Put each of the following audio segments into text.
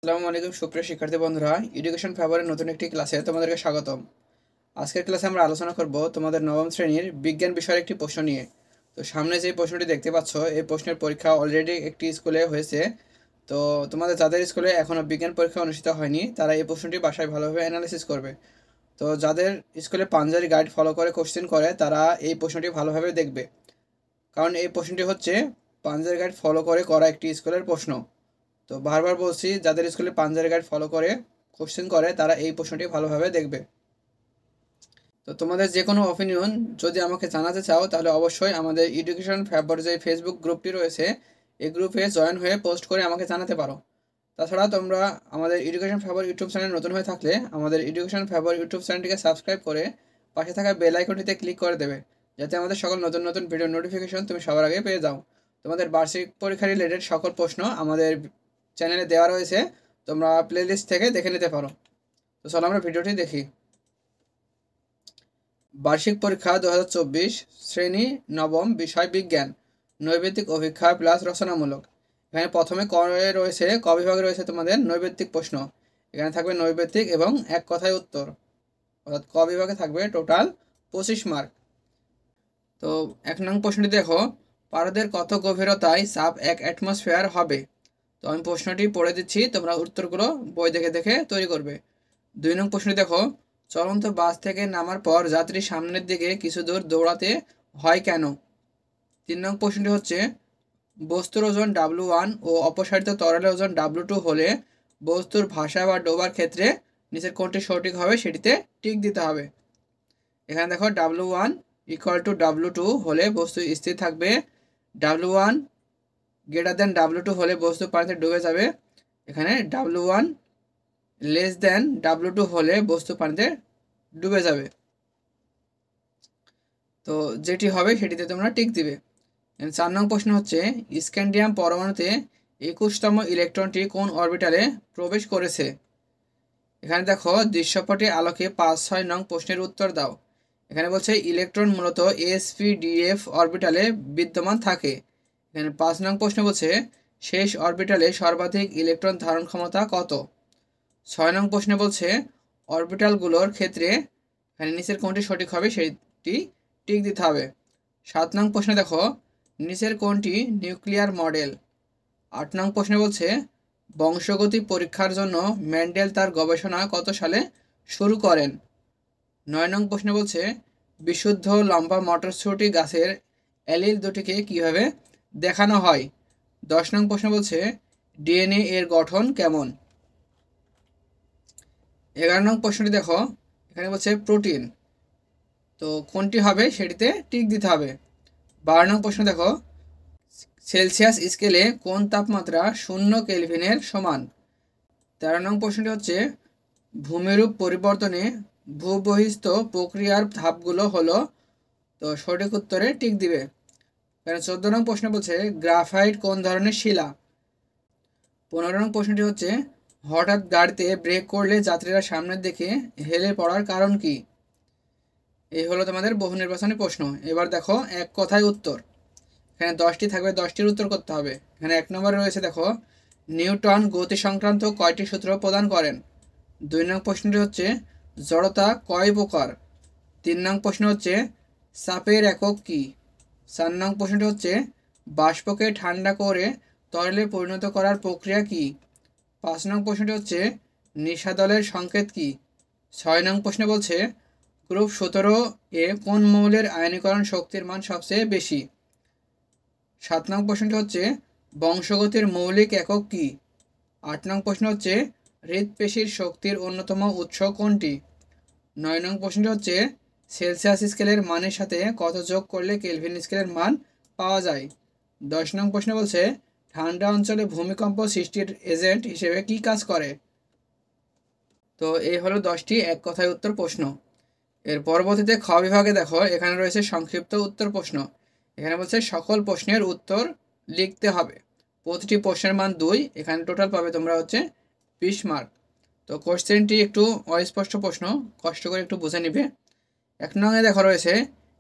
আসসালামু আলাইকুম সুপ্রিয় শিক্ষার্থী বন্ধুরা, এডুকেশন ফেভারের নতুন একটি ক্লাসে তোমাদেরকে স্বাগতম। আজকের ক্লাসে আমরা আলোচনা করব তোমাদের নবম শ্রেণীর বিজ্ঞান বিষয়ের একটি প্রশ্ন নিয়ে। তো সামনে যে প্রশ্নটি দেখতে পাচ্ছ, এই প্রশ্নের পরীক্ষা অলরেডি একটি স্কুলে হয়েছে। তো তোমাদের যাদের স্কুলে এখনও বিজ্ঞান পরীক্ষা অনুষ্ঠিত হয়নি, তারা এই প্রশ্নটি বাসায় ভালোভাবে অ্যানালাইসিস করবে। তো যাদের স্কুলে পাঞ্জাবি গাইড ফলো করে কোশ্চেন করে, তারা এই প্রশ্নটি ভালোভাবে দেখবে, কারণ এই প্রশ্নটি হচ্ছে পাঞ্জাবি গাইড ফলো করে করা একটি স্কুলের প্রশ্ন। তো বারবার বলছি, যাদের স্কুলে পাঞ্জাবি গাইড ফলো করে কোশ্চেন করে, তারা এই প্রশ্নটি ভালোভাবে দেখবে। তো তোমাদের যে কোনো অপিনিয়ন যদি আমাকে জানাতে চাও, তাহলে অবশ্যই আমাদের এডুকেশন ফেভার যে ফেসবুক গ্রুপটি রয়েছে, এই গ্রুপে জয়েন হয়ে পোস্ট করে আমাকে জানাতে পারো। তাছাড়া তোমরা আমাদের এডুকেশন ফেভার ইউটিউব চ্যানেল নতুন হয়ে থাকলে আমাদের এডুকেশন ফেভার ইউটিউব চ্যানেলটিকে সাবস্ক্রাইব করে পাশে থাকা বেল আইকনটিতে ক্লিক করে দেবে, যাতে আমাদের সকল নতুন নতুন ভিডিও নোটিফিকেশন তুমি সবার আগে পেয়ে যাও। তোমাদের বার্ষিক পরীক্ষা রিলেটেড সকল প্রশ্ন আমাদের চ্যানেলে দেওয়া রয়েছে, তোমরা প্লেলিস্ট থেকে দেখে নিতে পারো। তো চলো আমরা ভিডিওটি দেখি। বার্ষিক পরীক্ষা 2024, শ্রেণী নবম, বিষয় বিজ্ঞান, নৈবেদিক অভিক্ষা প্লাস রচনামূলক। এখানে প্রথমে রয়েছে ক বিভাগে রয়েছে তোমাদের নৈবেদিক প্রশ্ন। এখানে থাকবে নৈবেদিক এবং এক কথায় উত্তর, অর্থাৎ ক বিভাগে থাকবে টোটাল 25 মার্ক। তো 1 নং প্রশ্নটি দেখো, পারদের কত গভীরতায় চাপ 1 অ্যাটমসফিয়ার হবে? তো আমি প্রশ্নটি পড়ে দিচ্ছি, তোমরা উত্তরগুলো বই দেখে দেখে তৈরি করবে। 2 নং প্রশ্নটি দেখো, চলন্ত বাস থেকে নামার পর যাত্রী সামনের দিকে কিছু দূর দৌড়াতে হয় কেন? 3 নং প্রশ্নটি হচ্ছে, বস্তুর ওজন W1 ও অপসারিত তরলের ওজন W2 হলে বস্তুর ভাসা বা ডোবার ক্ষেত্রে নিচের কোনটি সঠিক হবে সেটিতে টিক দিতে হবে। এখানে দেখো W1 ইকুয়াল টু W2 হলে বস্তু স্থির থাকবে, W1 গ্রেটার দেন W2 হলে বস্তু পানিতে ডুবে যাবে। এখানে W1 লেস দেন W2 হলে বস্তু পানিতে ডুবে যাবে। তো যেটি হবে সেটিতে তোমরা টিক দিবে। 4 নং প্রশ্ন হচ্ছে, স্ক্যান্ডিয়াম পরমাণুতে 21তম ইলেকট্রনটি কোন অরবিটালে প্রবেশ করেছে? এখানে দেখো দৃশ্যপটে আলোকে 5-6 নং প্রশ্নের উত্তর দাও। এখানে বলছে ইলেকট্রন মূলত sp-df অরবিটালে বিদ্যমান থাকে। এখানে 5 নং প্রশ্ন বলছে, শেষ অরবিটালে সর্বাধিক ইলেকট্রন ধারণ ক্ষমতা কত? 6 নং প্রশ্নে বলছে, অরবিটালগুলোর ক্ষেত্রে এখানে নিচের কোনটি সঠিক হবে সেটি টিক দিতে হবে। 7 নং প্রশ্নে দেখো, নিচের কোনটি নিউক্লিয়ার মডেল? 8 নং প্রশ্নে বলছে, বংশগতি পরীক্ষার জন্য মেন্ডেল তার গবেষণা কত সালে শুরু করেন? 9 নং প্রশ্নে বলছে, বিশুদ্ধ লম্বা মটরশুঁটি গাছের অ্যালিল দুটিকে কিভাবে দেখানো হয়? 10 নং প্রশ্ন বলছে, ডিএনএ এর গঠন কেমন? 11 নং প্রশ্নটি দেখো, এখানে বলছে প্রোটিন, তো কোনটি হবে সেটিতে টিক দিতে হবে। 12 নং প্রশ্ন দেখো, সেলসিয়াস স্কেলে কোন তাপমাত্রা 0 কেলভিনের সমান? 13 নং প্রশ্নটি হচ্ছে, ভূমিরূপ পরিবর্তনে ভূবহিস্থ প্রক্রিয়ার ধাপগুলো হলো, তো সঠিক উত্তরে টিক দিবে। এখানে 14 নং প্রশ্ন বলছে, গ্রাফাইট কোন ধরনের শিলা? 15 নং প্রশ্নটি হচ্ছে, হঠাৎ গাড়িতে ব্রেক করলে যাত্রীরা সামনের দিকে হেলে পড়ার কারণ কি? এই হলো তোমাদের বহু নির্বাচনী প্রশ্ন। এবার দেখো এক কথায় উত্তর। এখানে 10টি থাকবে, 10টির উত্তর করতে হবে। এখানে 1 নম্বরে রয়েছে দেখো, নিউটন গতি সংক্রান্ত কয়টি সূত্র প্রদান করেন? 2 নং প্রশ্নটি হচ্ছে, জড়তা কয় প্রকার? 3 নং প্রশ্ন হচ্ছে, চাপের একক কি? 4 নং প্রশ্নটি হচ্ছে, বাষ্পকে ঠান্ডা করে তরলে পরিণত করার প্রক্রিয়া কি? 5 নং প্রশ্নটি হচ্ছে, নিশাদলের সংকেত কি? 6 নং প্রশ্নে বলছে, গ্রুপ 17 এ কোন মৌলের আয়নীকরণ শক্তির মান সবচেয়ে বেশি? 7 নং প্রশ্নটি হচ্ছে, বংশগতির মৌলিক একক কি? 8 নং প্রশ্ন হচ্ছে, হৃৎপেশির শক্তির অন্যতম উৎস কোনটি? 9 নং প্রশ্নটি হচ্ছে, সেলসিয়াস স্কেলের মানের সাথে কত যোগ করলে কেলভিন স্কেলের মান পাওয়া যায়? 10 নং প্রশ্ন বলছে, ঠান্ডা অঞ্চলে ভূমিকম্প সৃষ্টির এজেন্ট হিসেবে কি কাজ করে? তো এই হলো 10টি এক কথায় উত্তর প্রশ্ন। এর পরবর্তীতে খ বিভাগে দেখো, এখানে রয়েছে সংক্ষিপ্ত উত্তর প্রশ্ন। এখানে বলছে সকল প্রশ্নের উত্তর লিখতে হবে, প্রতিটি প্রশ্নের মান 2। এখানে টোটাল পাবে তোমরা হচ্ছে 20 মার্ক। তো কোশ্চেনটি একটু অস্পষ্ট প্রশ্ন, কষ্ট করে একটু বুঝে নিবে। 1 নংয়ে দেখো রয়েছে,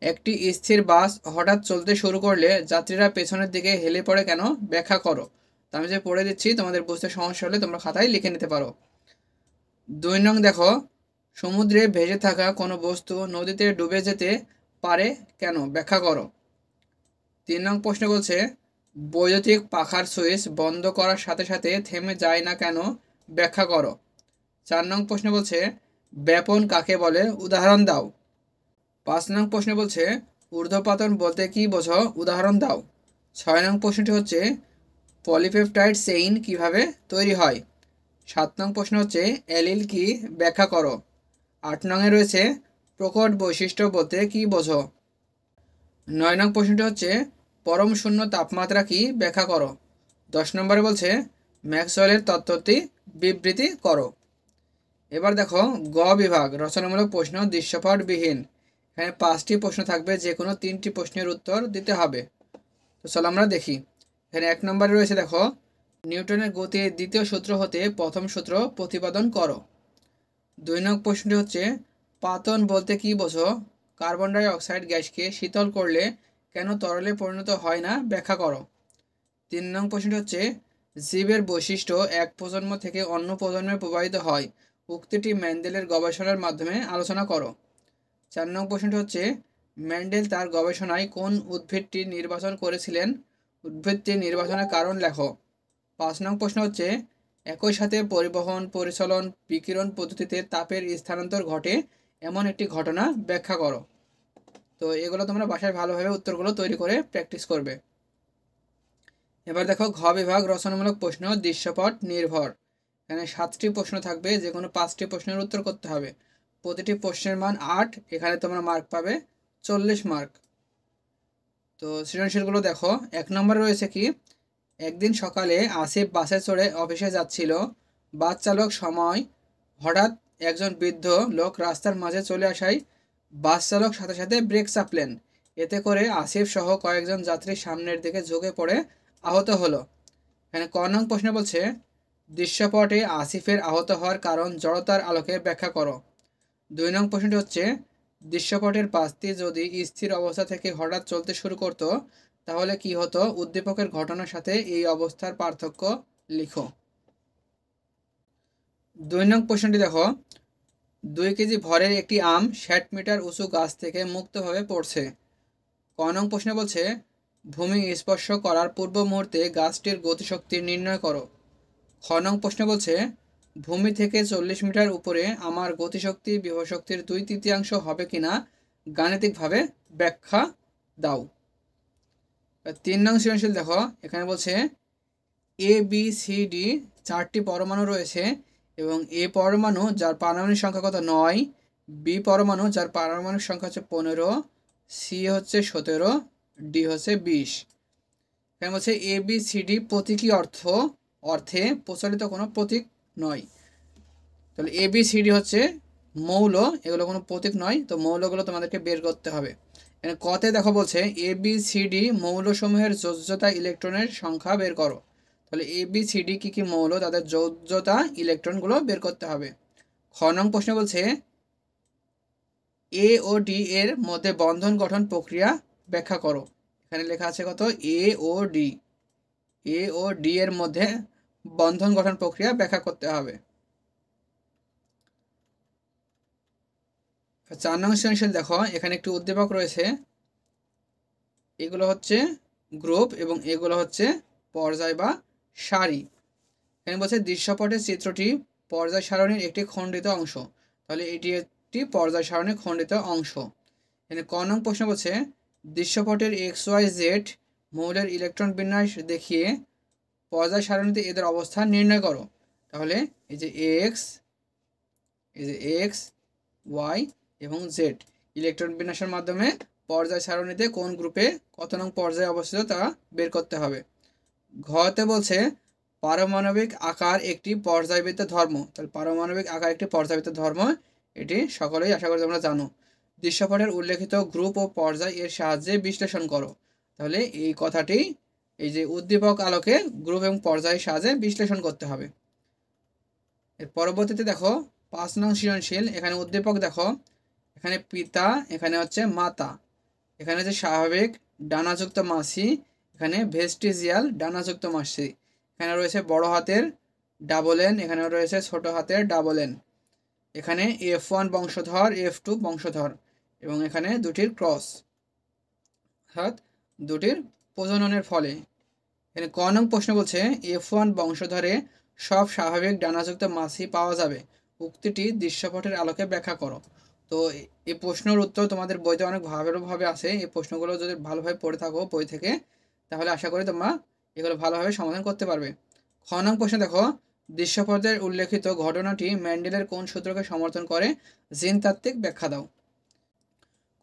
একটি স্থির বাস হঠাৎ চলতে শুরু করলে যাত্রীরা পেছনের দিকে হেলে পড়ে কেন, ব্যাখ্যা করো। তো আমি যে পড়ে দিচ্ছি, তোমাদের বুঝতে সমস্যা হলে তোমরা খাতায় লিখে নিতে পারো। 2 নং দেখো, সমুদ্রে ভেসে থাকা কোনো বস্তু নদীতে ডুবে যেতে পারে কেন, ব্যাখ্যা করো। 3 নং প্রশ্ন বলছে, বৈদ্যুতিক পাখার সুইচ বন্ধ করার সাথে সাথে থেমে যায় না কেন, ব্যাখ্যা করো। 4 নং প্রশ্ন বলছে, ব্যাপন কাকে বলে, উদাহরণ দাও। 5 নং প্রশ্ন বলছে, ঊর্ধ্বপাতন বলতে কি বোঝো, উদাহরণ দাও। 6 নং প্রশ্নটি হচ্ছে, পলিপেপটাইড চেইন কিভাবে তৈরি হয়। 7 নং প্রশ্ন হচ্ছে, অ্যালিল কি, ব্যাখ্যা করো। 8 নংয়ে রয়েছে, প্রকট বৈশিষ্ট্য বলতে কি বোঝো। 9 নং প্রশ্নটি হচ্ছে, পরম শূন্য তাপমাত্রা কি, ব্যাখ্যা করো। 10 নম্বরে বলছে, ম্যাক্সওয়েলের তত্ত্বটি বিবৃতি করো। এবার দেখো গ বিভাগ রচনামূলক প্রশ্ন দৃশ্যপটবিহীন। এখানে 5টি প্রশ্ন থাকবে, যে কোনো 3টি প্রশ্নের উত্তর দিতে হবে। তো চলো আমরা দেখি। এখানে 1 নম্বরে রয়েছে, দেখো, নিউটনের গতির দ্বিতীয় সূত্র হতে প্রথম সূত্র প্রতিপাদন করো। 2 নং প্রশ্নটি হচ্ছে, পাতন বলতে কি বোঝো, কার্বন ডাই অক্সাইড গ্যাসকে শীতল করলে কেন তরলে পরিণত হয় না, ব্যাখ্যা করো। 3 নং প্রশ্নটি হচ্ছে, জীবের বৈশিষ্ট্য এক প্রজন্ম থেকে অন্য প্রজন্মে প্রবাহিত হয়, উক্তিটি মেন্ডেলের গবেষণার মাধ্যমে আলোচনা করো। 4 নং প্রশ্নটি হচ্ছে, মেন্ডেল তার গবেষণায় কোন উদ্ভিদটি নির্বাচন করেছিলেন, উদ্ভিদটি নির্বাচনের কারণ লেখো। 5 নং প্রশ্ন হচ্ছে, একই সাথে পরিবহন, পরিচালন, বিকিরণ পদ্ধতিতে তাপের স্থানান্তর ঘটে এমন একটি ঘটনা ব্যাখ্যা করো। তো এগুলো তোমরা বাসায় ভালোভাবে উত্তরগুলো তৈরি করে প্র্যাকটিস করবে। এবার দেখো ঘ বিভাগ রচনামূলক প্রশ্ন দৃশ্যপট নির্ভর। এখানে 7টি প্রশ্ন থাকবে, যে কোনো 5টি প্রশ্নের উত্তর করতে হবে। প্রতিটি প্রশ্নের মান 8, এখানে তোমরা মার্ক পাবে 40 মার্ক। তো সৃজনশীলগুলো দেখো। 1 নম্বরে রয়েছে কি, একদিন সকালে আসিফ বাসে চড়ে অফিসে যাচ্ছিল। বাস চালক সময় হঠাৎ একজন বৃদ্ধ লোক রাস্তার মাঝে চলে আসায় বাস চালক সাথে সাথে ব্রেক চাপলেন। এতে করে আসিফ সহ কয়েকজন যাত্রী সামনের দিকে ঝুঁকে পড়ে আহত হলো। এখানে ক নং প্রশ্ন বলছে, দৃশ্যপটে আসিফের আহত হওয়ার কারণ জড়তার আলোকে ব্যাখ্যা করো। 2 নং প্রশ্নটি হচ্ছে, দৃশ্যপটের পাঁচটি যদি স্থির অবস্থা থেকে হঠাৎ চলতে শুরু করত তাহলে কি হতো, উদ্দীপকের ঘটনার সাথে এই অবস্থার পার্থক্য লিখো। 2 নং প্রশ্নটি দেখো, 2 কেজি ভরের একটি আম 60 মিটার উঁচু গাছ থেকে মুক্তভাবে পড়ছে। ক নং প্রশ্ন বলছে, ভূমি স্পর্শ করার পূর্ব মুহূর্তে গাছটির গতিশক্তি নির্ণয় করো। খ নং প্রশ্ন বলছে, ভূমি থেকে 40 মিটার উপরে আমার গতিশক্তি বিভবশক্তির 2/3 হবে কিনা গাণিতিকভাবে ব্যাখ্যা দাও। 3 নং সৃজনশীল দেখো। এখানে বলছে, এ বি সি ডি 4টি পরমাণু রয়েছে এবং এ পরমাণু যার পারমাণবিক সংখ্যা কত 9, বি পরমাণু যার পারমাণবিক সংখ্যা হচ্ছে 15, সি হচ্ছে 17, ডি হচ্ছে 20। এখানে বলছে এ বি সি ডি প্রতীকী অর্থে প্রচলিত কোনো প্রতীক নয়। তাহলে এ বি সি ডি হচ্ছে মৌল, এগুলো কোনো প্রতীক নয়। তো মৌলগুলো তোমাদেরকে বের করতে হবে। এখানে কতে দেখো বলছে, এ বি সি ডি মৌলসমূহের যোজ্যতা ইলেকট্রনের সংখ্যা বের করো। তাহলে এ বি সি ডি কী কী মৌল, তাদের যোজ্যতা ইলেকট্রনগুলো বের করতে হবে। খ নং প্রশ্ন বলছে, এ ও ডি এর মধ্যে বন্ধন গঠন প্রক্রিয়া ব্যাখ্যা করো। এখানে লেখা আছে কত, এ ও ডি, এ ও ডি এর মধ্যে বন্ধন গঠন প্রক্রিয়া ব্যাখ্যা করতে হবে। 4 নং সৃজনশীল দেখো। এখানে একটি উদ্দীপক রয়েছে, এগুলো হচ্ছে গ্রুপ এবং এগুলো হচ্ছে পর্যায় বা সারি। এখানে বলছে, দৃশ্যপটের চিত্রটি পর্যায় সারণীর একটি খণ্ডিত অংশ। তাহলে এটি একটি পর্যায় সারণীর খণ্ডিত অংশ। এখানে ক নং প্রশ্ন বলছে, দৃশ্যপটের XYZ মৌলের ইলেকট্রন বিন্যাস দেখিয়ে পর্যায় সারণীতে এদের অবস্থান নির্ণয় করো। তাহলে এই যে এক্স, ওয়াই এবং জেড ইলেকট্রন বিন্যাসের মাধ্যমে পর্যায় সারণীতে কোন গ্রুপে কত নং পর্যায়ে অবস্থিত তা বের করতে হবে। ঘতে বলছে, পারমাণবিক আকার একটি পর্যায়বৃত্ত ধর্ম। তাহলে পারমাণবিক আকার একটি পর্যায়বৃত্ত ধর্ম, এটি সকলেই আশা করি তোমরা জানো। দৃশ্যপটের উল্লেখিত গ্রুপ ও পর্যায় এর সাহায্যে বিশ্লেষণ করো। তাহলে এই কথাটি, এই যে উদ্দীপক আলোকে গ্রুপ এবং পর্যায়ের সাহায্যে বিশ্লেষণ করতে হবে। এর পরবর্তীতে দেখো 5 নং সৃজনশীল। এখানে উদ্দীপক দেখো, এখানে পিতা, এখানে হচ্ছে মাতা, এখানে হচ্ছে স্বাভাবিক ডানাযুক্ত মাছি, এখানে ভেস্টিজিয়াল ডানাযুক্ত মাছি। এখানে রয়েছে বড় হাতের ডাবল এন, এখানে রয়েছে ছোট হাতের ডাবল এন। এখানে F1 বংশধর, F2 বংশধর, এবং এখানে দুটির ক্রস, অর্থাৎ দুটির প্রজননের ফলে। এখানে ক নং প্রশ্ন বলছে F1 বংশধরে সব স্বাভাবিক ডানাযুক্ত মাছই পাওয়া যাবে, উক্তিটি দৃশ্যপটের আলোকে ব্যাখ্যা করো। তো এই প্রশ্নের উত্তর তোমাদের বইতে অনেক ভালোভাবে আছে। এই প্রশ্নগুলো যদি ভালোভাবে পড়ে থাকো বই থেকে, তাহলে আশা করি তোমরা এগুলো ভালোভাবে সমাধান করতে পারবে। খ নং প্রশ্ন দেখো, দৃশ্যপটের উল্লেখিত ঘটনাটি মেন্ডেলের কোন সূত্রকে সমর্থন করে, জিনতাত্ত্বিক ব্যাখ্যা দাও।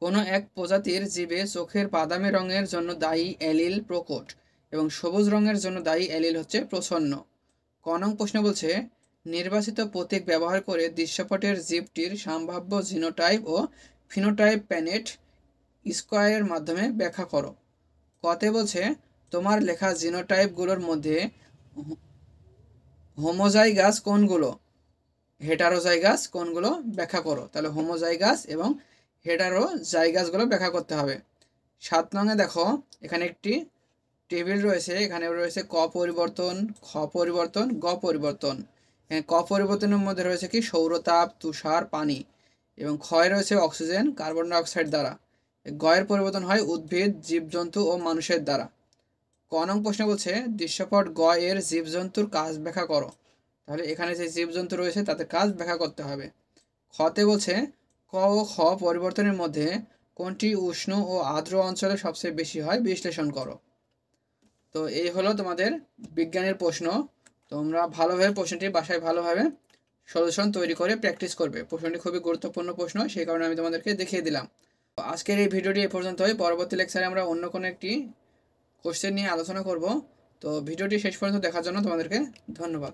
কোনো এক প্রজাতির জীবে চোখের বাদামি রঙের জন্য দায়ী অ্যালিল প্রকট এবং সবুজ রঙের জন্য দায়ী অ্যালিল হচ্ছে প্রচ্ছন্ন। ক নং প্রশ্ন বলছে নির্বাচিত প্রতীক ব্যবহার করে দৃশ্যপটের জীবটির সম্ভাব্য জিনোটাইপ ও ফিনোটাইপ প্যানেট স্কয়ারের মাধ্যমে ব্যাখ্যা করো। কতে বলছে তোমার লেখা জিনোটাইপগুলোর মধ্যে হোমোজাইগাস কোনগুলো, হেটারোজাইগাস কোনগুলো ব্যাখ্যা করো। তাহলে হোমোজাইগাস এবং হেটারোজাইগাসগুলো ব্যাখ্যা করতে হবে। 7 নঙে দেখো এখানে একটি টেবিল রয়েছে, এখানে রয়েছে ক পরিবর্তন, খ পরিবর্তন, গ পরিবর্তন। এখানে ক পরিবর্তনের মধ্যে রয়েছে কি সৌরতাপ, তুষার, পানি, এবং ক্ষয় রয়েছে অক্সিজেন, কার্বন ডাইঅক্সাইড দ্বারা। গয়ের পরিবর্তন হয় উদ্ভিদ, জীবজন্তু ও মানুষের দ্বারা। ক নং প্রশ্ন বলছে দৃশ্যপট গ এর জীবজন্তুর কাজ ব্যাখ্যা করো। তাহলে এখানে যে জীবজন্তু রয়েছে তাদের কাজ ব্যাখ্যা করতে হবে। খতে বলছে ক ও খ পরিবর্তনের মধ্যে কোনটি উষ্ণ ও আর্দ্র অঞ্চলে সবচেয়ে বেশি হয় বিশ্লেষণ করো। তো এই হলো তোমাদের বিজ্ঞানের প্রশ্ন। তোমরা ভালোভাবে প্রশ্নটি বাসায় ভালোভাবে সলিউশন তৈরি করে প্র্যাকটিস করবে। প্রশ্নটি খুবই গুরুত্বপূর্ণ প্রশ্ন, সেই কারণে আমি তোমাদেরকে দেখিয়ে দিলাম। আজকের এই ভিডিওটি এ পর্যন্তই। পরবর্তী লেকচারে আমরা অন্য কোনো একটি কোশ্চেন নিয়ে আলোচনা করব। তো ভিডিওটি শেষ পর্যন্ত দেখার জন্য তোমাদেরকে ধন্যবাদ।